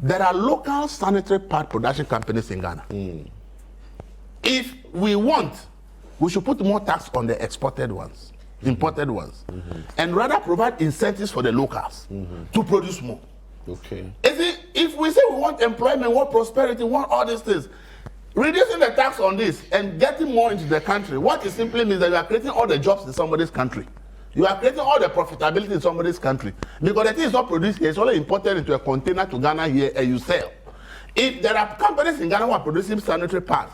there are local sanitary pad production companies in Ghana. If we want, we should put more tax on the exported ones, imported ones, and rather provide incentives for the locals to produce more. Okay. If we say we want employment, want prosperity, want all these things, reducing the tax on this and getting more into the country, what it simply means that you are creating all the jobs in somebody's country. You are creating all the profitability in somebody's country. Because the thing is not produced here, it's only imported into a container to Ghana here and you sell. If there are companies in Ghana who are producing sanitary pads,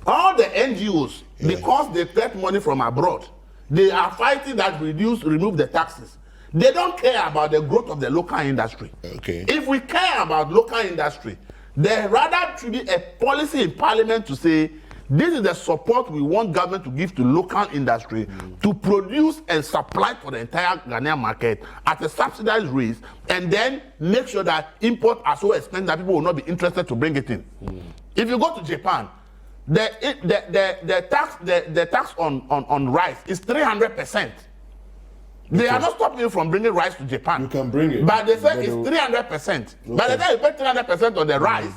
all the NGOs, because they get money from abroad, they are fighting that remove the taxes. They don't care about the growth of the local industry. Okay. If we care about local industry, there rather should be a policy in parliament to say, this is the support we want government to give to local industry to produce and supply for the entire Ghanaian market at a subsidized rate, and then make sure that imports are so expensive that people will not be interested to bring it in. If you go to Japan, the tax on rice is 300%. They are not stopping you from bringing rice to Japan. You can bring it. But they say it's 300%. Okay. By the time you pay 300% on the rice,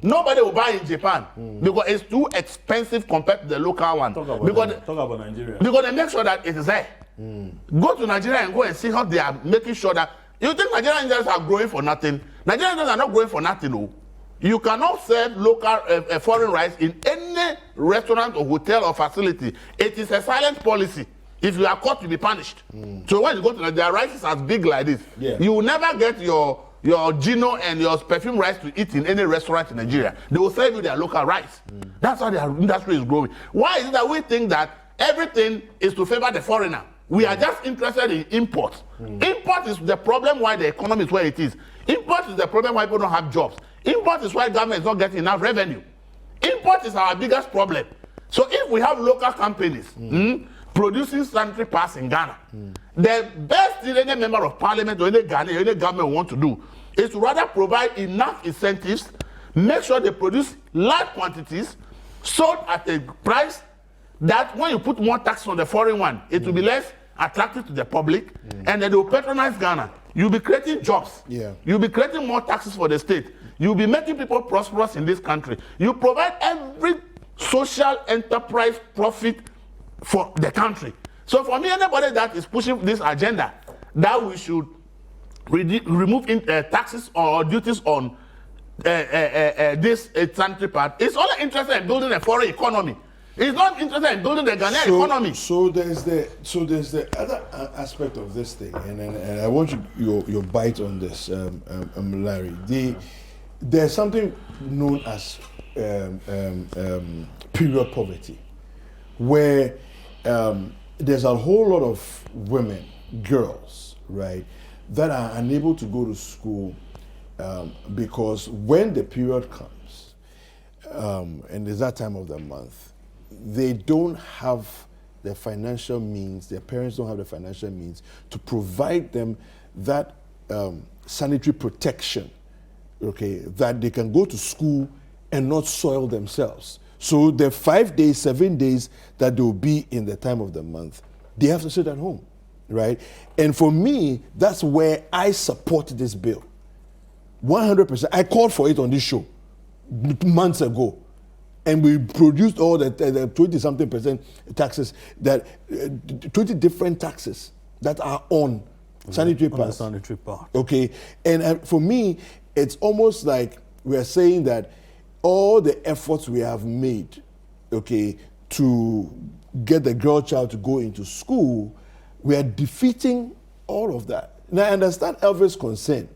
nobody will buy in Japan because it's too expensive compared to the local one. Talk about Nigeria. Because they make sure that it is there. Go to Nigeria and go and see how they are making sure that. You think Nigerian industries are growing for nothing? Nigerian industries are not growing for nothing. No. You cannot serve local foreign rice in any restaurant or hotel or facility. It is a silent policy. If you are caught, you'll be punished. So when you go to Nigeria, rice is as big like this. You will never get your Gino and your perfume rice to eat in any restaurant in Nigeria. They will serve you their local rice. That's how their industry is growing. Why is it that we think that everything is to favor the foreigner? We are just interested in import. Import is the problem why the economy is where it is. Import is the problem why people don't have jobs. Import is why government is not getting enough revenue. Import is our biggest problem. So if we have local companies producing sanitary pads in Ghana, the best thing any member of parliament or any Ghanaian, any government want to do is to rather provide enough incentives, make sure they produce large quantities, sold at a price that when you put more tax on the foreign one, it will be less attractive to the public, and then they will patronize Ghana. You'll be creating jobs. You'll be creating more taxes for the state. You'll be making people prosperous in this country. You provide every social enterprise profit for the country. So for me, anybody that is pushing this agenda that we should remove taxes or duties on this sanitary pad is only interested in building a foreign economy. It's not interested in building the Ghanaian economy. So there's the other aspect of this thing, and I want your bite on this, Larry. There's something known as period poverty, where there's a whole lot of women, girls, right, that are unable to go to school because when the period comes, and it's that time of the month, they don't have the financial means, their parents don't have the financial means to provide them that sanitary protection, okay, that they can go to school and not soil themselves. So the 5 days, 7 days that they will be in the time of the month, they have to sit at home, right? And for me, that's where I support this bill. 100%. I called for it on this show months ago. And we produced all the 20-something percent taxes, 20 different taxes that are on sanitary pads. Sanitary pad. Okay, and for me, it's almost like we are saying that all the efforts we have made, okay, to get the girl child to go into school, we are defeating all of that. Now, I understand Elvis' concern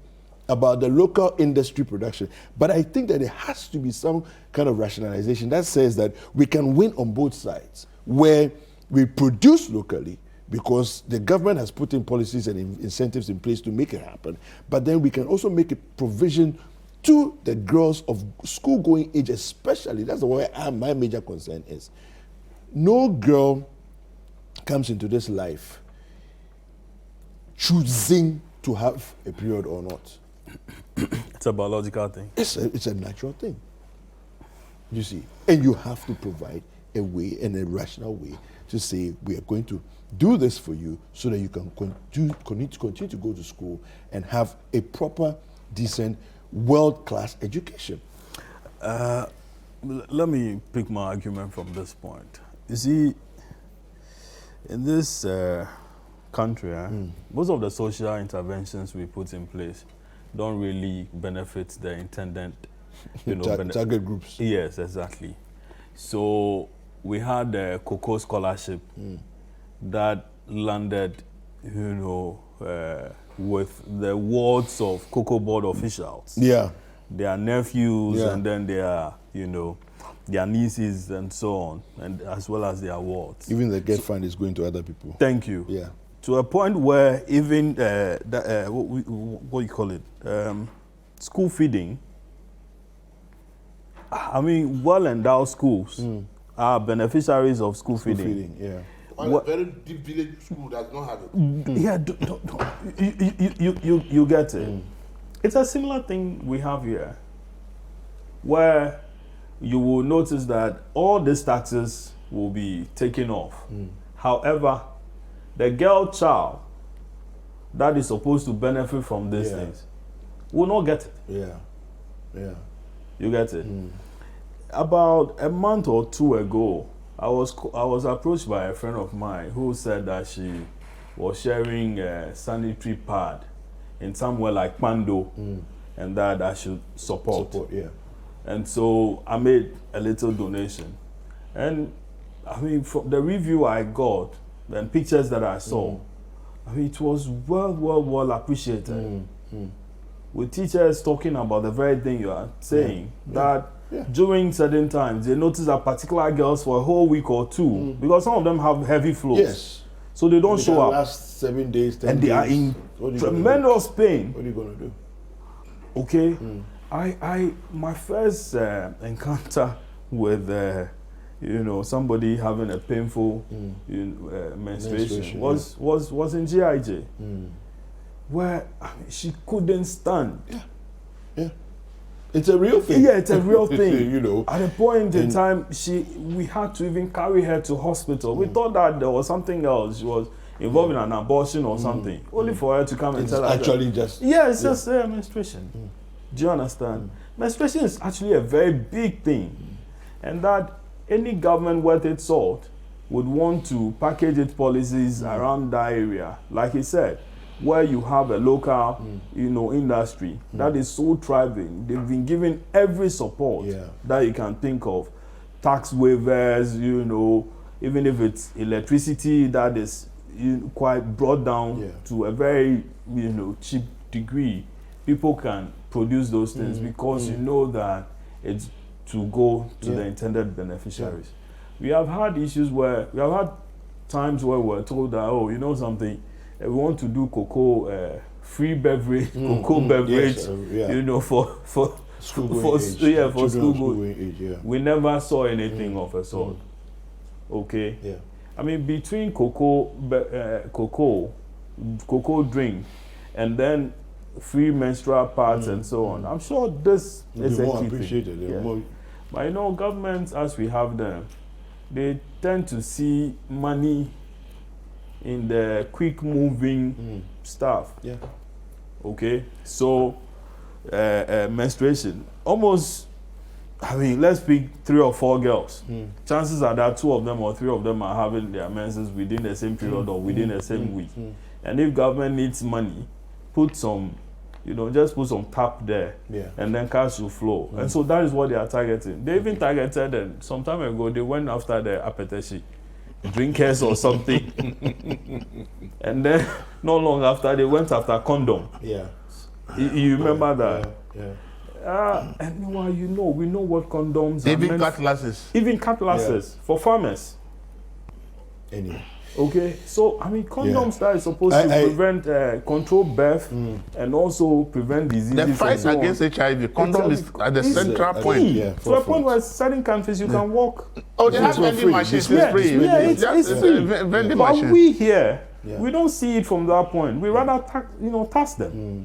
about the local industry production, but I think that there has to be some kind of rationalization that says that we can win on both sides, where we produce locally because the government has put in policies and incentives in place to make it happen, but then we can also make a provision to the girls of school-going age, especially. That's where my major concern is. No girl comes into this life choosing to have a period or not. It's a biological thing. It's a natural thing. You see, and you have to provide a way and a rational way to say we are going to do this for you so that you can continue to go to school and have a proper, decent world-class education. Let me pick my argument from this point. You see, in this country, most of the social interventions we put in place don't really benefit the intended, Target groups. Yes, exactly. So we had the Cocoa Scholarship that landed, with the wards of Cocoa Board officials. Yeah. Their nephews Yeah. and then their, their nieces and so on, and as well as their wards. Even the get fund is going to other people. Thank you. Yeah. To a point where even what you call it, school feeding. I mean, well-endowed schools are beneficiaries of school feeding. Yeah. On a very deep village school does not have it. Yeah, you get it. It's a similar thing we have here, where you will notice that all these taxes will be taken off. However, the girl child that is supposed to benefit from these things will not get it. Yeah. Yeah. You get it? About a month or two ago, I was approached by a friend of mine who said that she was sharing a sanitary pad in somewhere like Pando, and that I should support. Yeah. And so I made a little donation. And I mean, from the review I got and pictures that I saw, I mean, it was well appreciated. With teachers talking about the very thing you are saying, that during certain times, they notice that particular girls for a whole week or two, because some of them have heavy flows. Yes. So they don't show up. Last 7 days, 10 And days. they are in tremendous pain. What are you going to do? Okay? My first encounter with, somebody having a painful menstruation was in GIJ, where she couldn't stand. Yeah. It's a real thing. Yeah, it's a real thing. You know. At a point in time, we had to even carry her to hospital. We thought that there was something else. She was involved in an abortion or something. Only for her to come and tell us. Actually, just. Yeah, it's just menstruation. Do you understand? Menstruation is actually a very big thing, and that any government worth its salt would want to package its policies around that area, like he said, where you have a local, industry that is so thriving. They've been given every support that you can think of, tax waivers, even if it's electricity that is quite brought down to a very, cheap degree. People can produce those things because you know that it's to go to the intended beneficiaries. We have had times where we're told that, oh, you know something, we want to do cocoa free beverage, cocoa beverage, for school going age. We never saw anything of a sort. Okay. Yeah. I mean, between cocoa drink, and then free menstrual pads and so on, I'm sure this is a more key appreciated. thing. But governments as we have them, they tend to see money in the quick moving stuff. Yeah. Okay. So menstruation, almost, I mean, let's pick 3 or 4 girls. Chances are that 2 of them or 3 of them are having their menses within the same period or within the same week. And if government needs money, put some, just put some tap there, and then cash will flow. And so that is what they are targeting. They even targeted, and some time ago, they went after the appetition drinkers or something. And then, not long after, they went after condom. Yeah. You remember that? Yeah. And meanwhile, we know what condoms are Even meant cutlasses. Even cutlasses for farmers. Anyway. Okay, so I mean, condoms that is supposed to prevent, control birth, and also prevent diseases. The fight and so against on. HIV, condom is at the central point. Yeah, To a point where certain countries you can walk. Oh, they have vending machines. It's free. It's free. Vending But machines. we here, we don't see it from that point. We rather tax them.